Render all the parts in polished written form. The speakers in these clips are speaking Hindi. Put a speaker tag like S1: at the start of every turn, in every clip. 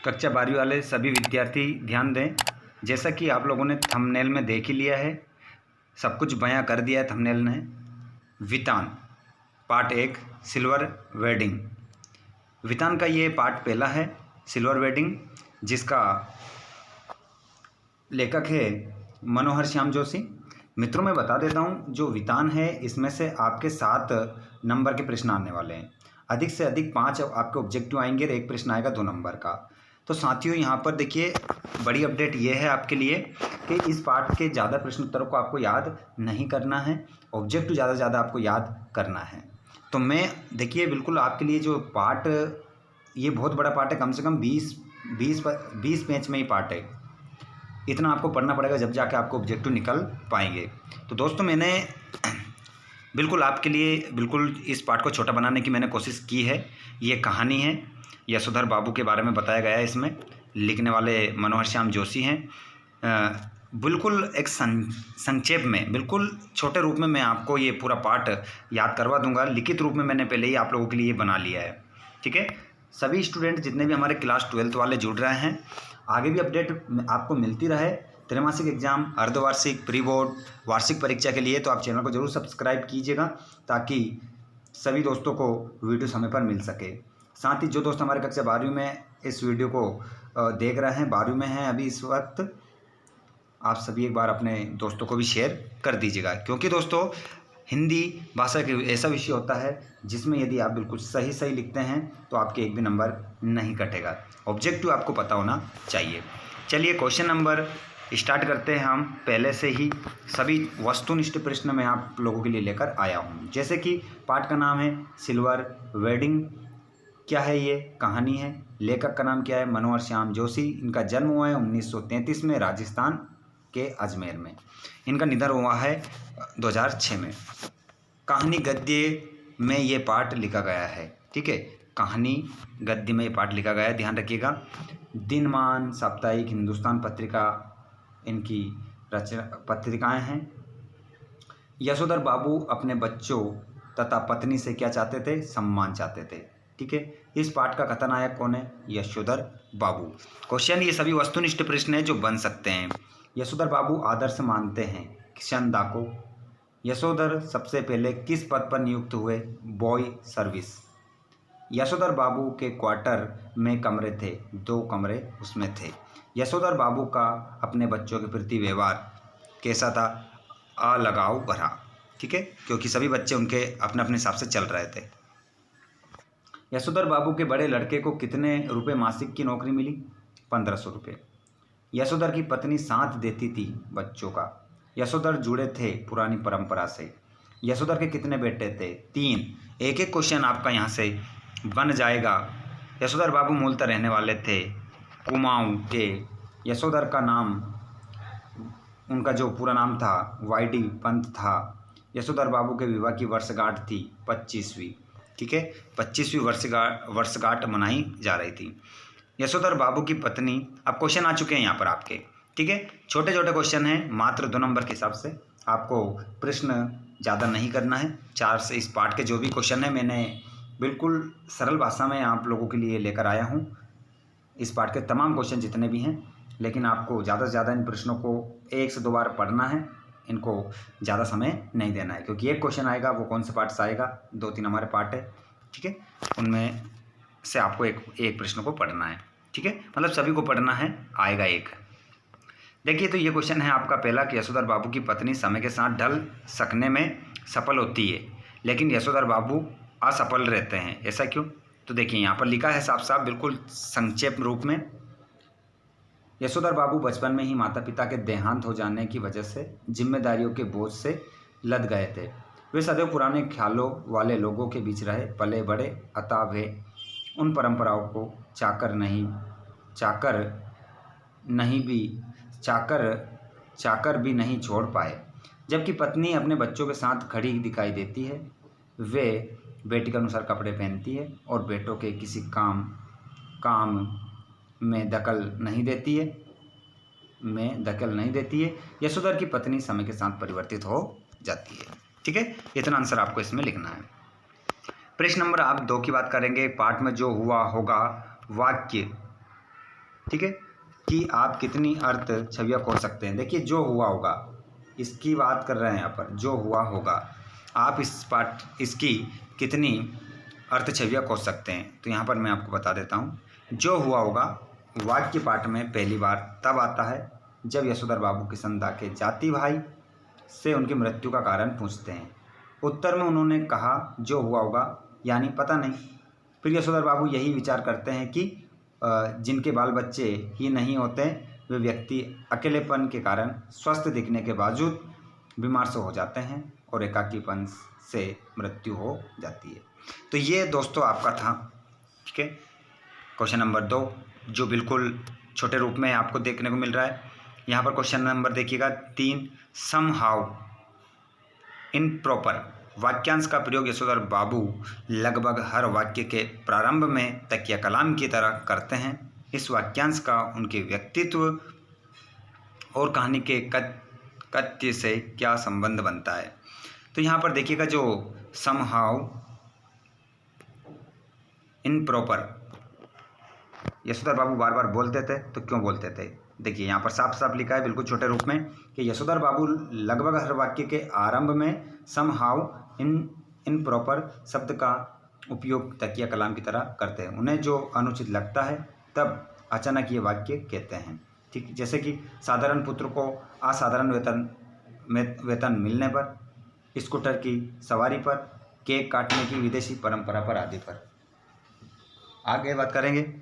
S1: कक्षा 12वीं वाले सभी विद्यार्थी ध्यान दें। जैसा कि आप लोगों ने थंबनेल में देख ही लिया है, सब कुछ बयां कर दिया है थंबनेल ने। वितान पार्ट 1 सिल्वर वेडिंग। वितान का ये पार्ट पहला है, सिल्वर वेडिंग, जिसका लेखक है मनोहर श्याम जोशी। मित्रों मैं बता देता हूँ, जो वितान है इसमें से आपके 7 नंबर के प्रश्न आने वाले हैं। अधिक से अधिक 5 आपके ऑब्जेक्टिव आएंगे और 1 प्रश्न आएगा 2 नंबर का। तो साथियों यहाँ पर देखिए, बड़ी अपडेट ये है आपके लिए कि इस पार्ट के ज़्यादा प्रश्न उत्तरों को आपको याद नहीं करना है, ऑब्जेक्टिव ज़्यादा से ज़्यादा आपको याद करना है। तो मैं देखिए बिल्कुल आपके लिए जो पार्ट, ये बहुत बड़ा पार्ट है, कम से कम 20 पेज में ही पार्ट है। इतना आपको पढ़ना पड़ेगा जब जाके आपको ऑब्जेक्टिव निकल पाएंगे। तो दोस्तों मैंने बिल्कुल आपके लिए बिल्कुल इस पार्ट को छोटा बनाने की मैंने कोशिश की है। ये कहानी है, यशोधर बाबू के बारे में बताया गया है इसमें। लिखने वाले मनोहर श्याम जोशी हैं। बिल्कुल एक संक्षेप में, बिल्कुल छोटे रूप में मैं आपको ये पूरा पार्ट याद करवा दूंगा। लिखित रूप में मैंने पहले ही आप लोगों के लिए बना लिया है, ठीक है। सभी स्टूडेंट जितने भी हमारे क्लास 12th वाले जुड़ रहे हैं, आगे भी अपडेट आपको मिलती रहे त्रैमासिक एग्जाम, अर्धवार्षिक, प्री बोर्ड, वार्षिक परीक्षा के लिए, तो आप चैनल को जरूर सब्सक्राइब कीजिएगा ताकि सभी दोस्तों को वीडियो समय पर मिल सके। साथ ही जो दोस्त हमारे कक्षा 12वीं में इस वीडियो को देख रहे हैं, 12वीं में हैं अभी इस वक्त, आप सभी एक बार अपने दोस्तों को भी शेयर कर दीजिएगा। क्योंकि दोस्तों हिंदी भाषा के ऐसा विषय होता है जिसमें यदि आप बिल्कुल सही लिखते हैं तो आपके एक भी नंबर नहीं कटेगा। ऑब्जेक्टिव आपको पता होना चाहिए। चलिए क्वेश्चन नंबर स्टार्ट करते हैं हम। पहले से ही सभी वस्तुनिष्ठ प्रश्न मैं आप लोगों के लिए लेकर आया हूँ। जैसे कि पाठ का नाम है सिल्वर वेडिंग। क्या है ये? कहानी है। लेखक का नाम क्या है? मनोहर श्याम जोशी। इनका जन्म हुआ है 1933 में राजस्थान के अजमेर में। इनका निधन हुआ है 2006 में। कहानी गद्य में ये पाठ लिखा गया है, ठीक है। कहानी गद्य में ये पाठ लिखा गया है, ध्यान रखिएगा। दिनमान, साप्ताहिक, हिंदुस्तान पत्रिका इनकी रचना पत्रिकाएं हैं। यशोधर बाबू अपने बच्चों तथा पत्नी से क्या चाहते थे? सम्मान चाहते थे, ठीक है। इस पाठ का कथानायक कौन है? यशोधर बाबू। क्वेश्चन ये सभी वस्तुनिष्ठ प्रश्न है जो बन सकते हैं। यशोधर बाबू आदर्श मानते हैं किशन दा को। यशोधर सबसे पहले किस पद पर नियुक्त हुए? Boy service. यशोधर बाबू के क्वार्टर में कमरे थे, 2 कमरे उसमें थे। यशोधर बाबू का अपने बच्चों के प्रति व्यवहार कैसा था? अलगाव भरा, ठीक है, क्योंकि सभी बच्चे उनके अपने अपने हिसाब से चल रहे थे। यशोधर बाबू के बड़े लड़के को कितने रुपए मासिक की नौकरी मिली? 1500 रुपये। यशोधर की पत्नी साथ देती थी बच्चों का। यशोधर जुड़े थे पुरानी परंपरा से। यशोधर के कितने बेटे थे? 3। एक एक क्वेश्चन आपका यहाँ से बन जाएगा। यशोधर बाबू मूलतः रहने वाले थे कुमाऊं के। यशोधर का नाम, उनका जो पूरा नाम था वाईडी पंत था। यशोधर बाबू के विवाह की वर्षगांठ थी 25वीं, ठीक है, 25वीं वर्षगांठ मनाई जा रही थी। यशोधर बाबू की पत्नी, अब क्वेश्चन आ चुके हैं यहाँ पर आपके, ठीक है। छोटे छोटे क्वेश्चन हैं, मात्र 2 नंबर के हिसाब से। आपको प्रश्न ज़्यादा नहीं करना है। 4 से इस पाठ के जो भी क्वेश्चन है मैंने बिल्कुल सरल भाषा में आप लोगों के लिए लेकर आया हूँ। इस पाठ के तमाम क्वेश्चन जितने भी हैं, लेकिन आपको ज़्यादा से ज़्यादा इन प्रश्नों को 1 से 2 बार पढ़ना है। इनको ज़्यादा समय नहीं देना है, क्योंकि एक क्वेश्चन आएगा, वो कौन से पार्ट से आएगा? 2-3 हमारे पार्ट है, ठीक है। उनमें से आपको एक प्रश्न को पढ़ना है, ठीक है, मतलब सभी को पढ़ना है, आएगा एक। देखिए तो ये क्वेश्चन है आपका पहला कि यशोधर बाबू की पत्नी समय के साथ ढल सकने में सफल होती है, लेकिन यशोधर बाबू असफल रहते हैं, ऐसा क्यों? तो देखिए यहाँ पर लिखा है साफ साफ, बिल्कुल संक्षेप रूप में। यशोधर बाबू बचपन में ही माता पिता के देहांत हो जाने की वजह से जिम्मेदारियों के बोझ से लद गए थे। वे सदैव पुराने ख्यालों वाले लोगों के बीच रहे, पले बड़े, अतः वे उन परंपराओं को चाकर भी नहीं छोड़ पाए। जबकि पत्नी अपने बच्चों के साथ खड़ी दिखाई देती है। वे बेटी के अनुसार कपड़े पहनती है और बेटों के किसी काम में दखल नहीं देती है। यशोधर की पत्नी समय के साथ परिवर्तित हो जाती है, ठीक है। इतना आंसर आपको इसमें लिखना है। प्रश्न नंबर आप 2 की बात करेंगे। पाठ में जो हुआ होगा वाक्य ठीक है, कि आप कितनी अर्थ छवियाँ खोज सकते हैं। देखिए जो हुआ होगा इसकी बात कर रहे हैं यहाँ पर, जो हुआ होगा आप इसकी कितनी अर्थ छवियाँ खोज सकते हैं। तो यहाँ पर मैं आपको बता देता हूँ, जो हुआ होगा वाक्य पाठ में पहली बार तब आता है जब यशोधर बाबू किशन दा के जाति भाई से उनकी मृत्यु का कारण पूछते हैं। उत्तर में उन्होंने कहा जो हुआ होगा, यानी पता नहीं। फिर यशोधर बाबू यही विचार करते हैं कि जिनके बाल बच्चे ही नहीं होते वे व्यक्ति अकेलेपन के कारण स्वस्थ दिखने के बावजूद बीमार से हो जाते हैं और एकाकीपन से मृत्यु हो जाती है। तो ये दोस्तों आपका था, ठीक है, क्वेश्चन नंबर 2 जो बिल्कुल छोटे रूप में आपको देखने को मिल रहा है। यहाँ पर क्वेश्चन नंबर देखिएगा 3, सम हाउ इन प्रॉपर वाक्यांश का प्रयोग यशोधर बाबू लगभग हर वाक्य के प्रारंभ में तकिया कलाम की तरह करते हैं। इस वाक्यांश का उनके व्यक्तित्व और कहानी के कथ्य से क्या संबंध बनता है। तो यहाँ पर देखिएगा जो समहाउ इन प्रॉपर यशोधर बाबू बार बार बोलते थे, तो क्यों बोलते थे। देखिए यहाँ पर साफ साफ लिखा है बिल्कुल छोटे रूप में कि यशोधर बाबू लगभग हर वाक्य के आरंभ में समहाउ इन प्रॉपर शब्द का उपयोग तकिया कलाम की तरह करते हैं। उन्हें जो अनुचित लगता है तब अचानक ये वाक्य कहते हैं, ठीक। जैसे कि साधारण पुत्र को असाधारण वेतन मिलने पर, स्कूटर की सवारी पर, केक काटने की विदेशी परंपरा पर आदि पर। आगे बात करेंगे,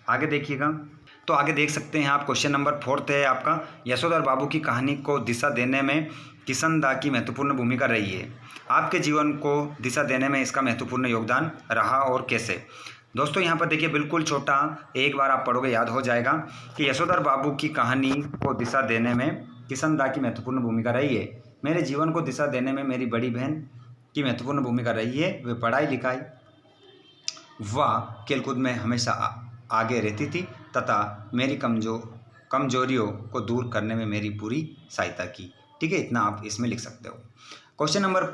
S1: आगे देखिएगा। तो आगे देख सकते हैं आप, क्वेश्चन नंबर 4 है आपका, यशोधर बाबू की कहानी को दिशा देने में किशन दा की महत्वपूर्ण भूमिका रही है। आपके जीवन को दिशा देने में इसका महत्वपूर्ण योगदान रहा और कैसे। दोस्तों यहाँ पर देखिए बिल्कुल छोटा, एक बार आप पढ़ोगे याद हो जाएगा कि यशोधर बाबू की कहानी को दिशा देने में किशन दा की महत्वपूर्ण भूमिका रही है। मेरे जीवन को दिशा देने में मेरी बड़ी बहन की महत्वपूर्ण भूमिका रही है। वे पढ़ाई लिखाई व खेलकूद में हमेशा आगे रहती थी तथा मेरी कमजोरियों को दूर करने में मेरी पूरी सहायता की, ठीक है। इतना आप इसमें लिख सकते हो। क्वेश्चन नंबर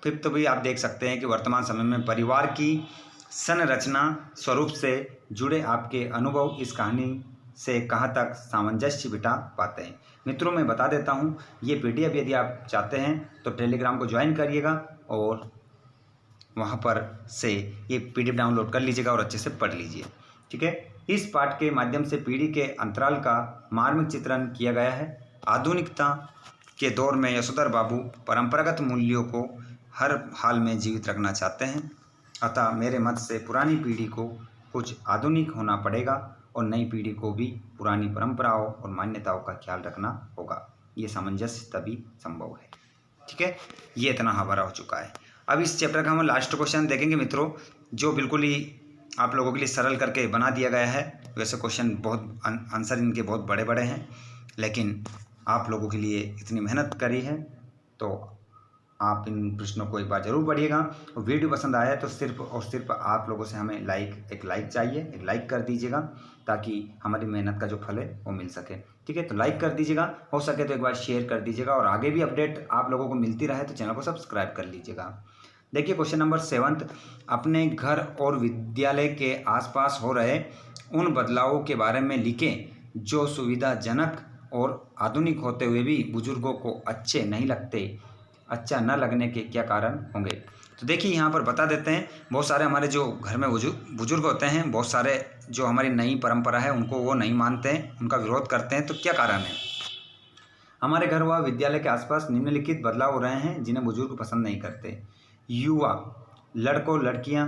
S1: 5 भी आप देख सकते हैं कि वर्तमान समय में परिवार की संरचना स्वरूप से जुड़े आपके अनुभव इस कहानी से कहाँ तक सामंजस्य बिठा पाते हैं। मित्रों मैं बता देता हूँ, ये PDF यदि आप चाहते हैं तो टेलीग्राम को ज्वाइन करिएगा और वहाँ पर से ये PDF डाउनलोड कर लीजिएगा और अच्छे से पढ़ लीजिए, ठीक है। इस पाठ के माध्यम से पीढ़ी के अंतराल का मार्मिक चित्रण किया गया है। आधुनिकता के दौर में यशोधर बाबू परंपरागत मूल्यों को हर हाल में जीवित रखना चाहते हैं, अतः मेरे मत से पुरानी पीढ़ी को कुछ आधुनिक होना पड़ेगा और नई पीढ़ी को भी पुरानी परंपराओं और मान्यताओं का ख्याल रखना होगा। ये सामंजस्य तभी संभव है, ठीक है। ये इतना हमारा हो चुका है। अब इस चैप्टर का हम लास्ट क्वेश्चन देखेंगे मित्रों, जो बिल्कुल ही आप लोगों के लिए सरल करके बना दिया गया है। वैसे क्वेश्चन बहुत आंसर इनके बहुत बड़े बड़े हैं, लेकिन आप लोगों के लिए इतनी मेहनत करी है तो आप इन प्रश्नों को एक बार जरूर पढ़िएगा। और वीडियो पसंद आया तो सिर्फ और सिर्फ आप लोगों से हमें एक लाइक चाहिए, एक लाइक कर दीजिएगा ताकि हमारी मेहनत का जो फल है वो मिल सके, ठीक है। तो लाइक कर दीजिएगा, हो सके तो एक बार शेयर कर दीजिएगा और आगे भी अपडेट आप लोगों को मिलती रहे तो चैनल को सब्सक्राइब कर लीजिएगा। देखिए क्वेश्चन नंबर 7, अपने घर और विद्यालय के आसपास हो रहे उन बदलावों के बारे में लिखें जो सुविधाजनक और आधुनिक होते हुए भी बुजुर्गों को अच्छा न लगने के क्या कारण होंगे। तो देखिए यहाँ पर बता देते हैं, बहुत सारे हमारे जो घर में बुजुर्ग होते हैं, बहुत सारे जो हमारी नई परंपरा है उनको वो नहीं मानते हैं, उनका विरोध करते हैं। तो क्या कारण है। हमारे घर व विद्यालय के आसपास निम्नलिखित बदलाव हो रहे हैं जिन्हें बुजुर्ग पसंद नहीं करते। युवा लड़कों लड़कियां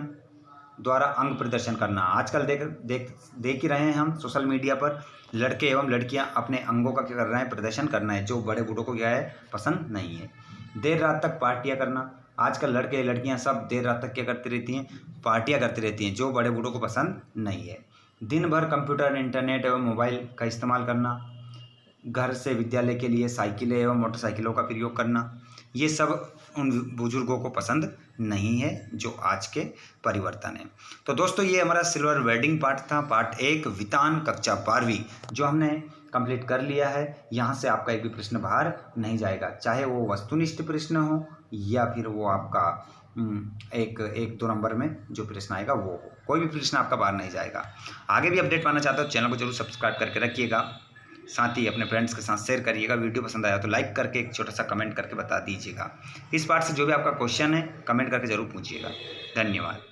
S1: द्वारा अंग प्रदर्शन करना। आजकल देख ही रहे हैं हम सोशल मीडिया पर, लड़के एवं लड़कियां अपने अंगों का क्या कर रहे हैं, प्रदर्शन करना है, जो बड़े बूढ़ों को क्या है पसंद नहीं है। देर रात तक पार्टियां करना। आजकल लड़के लड़कियां सब देर रात तक क्या करती रहती हैं, पार्टियां करती रहती हैं, जो बड़े बूढ़ों को पसंद नहीं है। दिन भर कंप्यूटर, इंटरनेट एवं मोबाइल का इस्तेमाल करना। घर से विद्यालय के लिए साइकिलें एवं मोटरसाइकिलों का प्रयोग करना। ये सब उन बुजुर्गों को पसंद नहीं है जो आज के परिवर्तन है। तो दोस्तों ये हमारा सिल्वर वेडिंग पार्ट था, पार्ट 1 वितान कक्षा 12वीं, जो हमने कंप्लीट कर लिया है। यहाँ से आपका एक भी प्रश्न बाहर नहीं जाएगा, चाहे वो वस्तुनिष्ठ प्रश्न हो या फिर वो आपका एक दो नंबर में जो प्रश्न आएगा वो हो। कोई भी प्रश्न आपका बाहर नहीं जाएगा। आगे भी अपडेट पाना चाहते हो चैनल को जरूर सब्सक्राइब करके रखिएगा, साथ ही अपने फ्रेंड्स के साथ शेयर करिएगा। वीडियो पसंद आया तो लाइक करके एक छोटा सा कमेंट करके बता दीजिएगा। इस पार्ट से जो भी आपका क्वेश्चन है कमेंट करके ज़रूर पूछिएगा। धन्यवाद।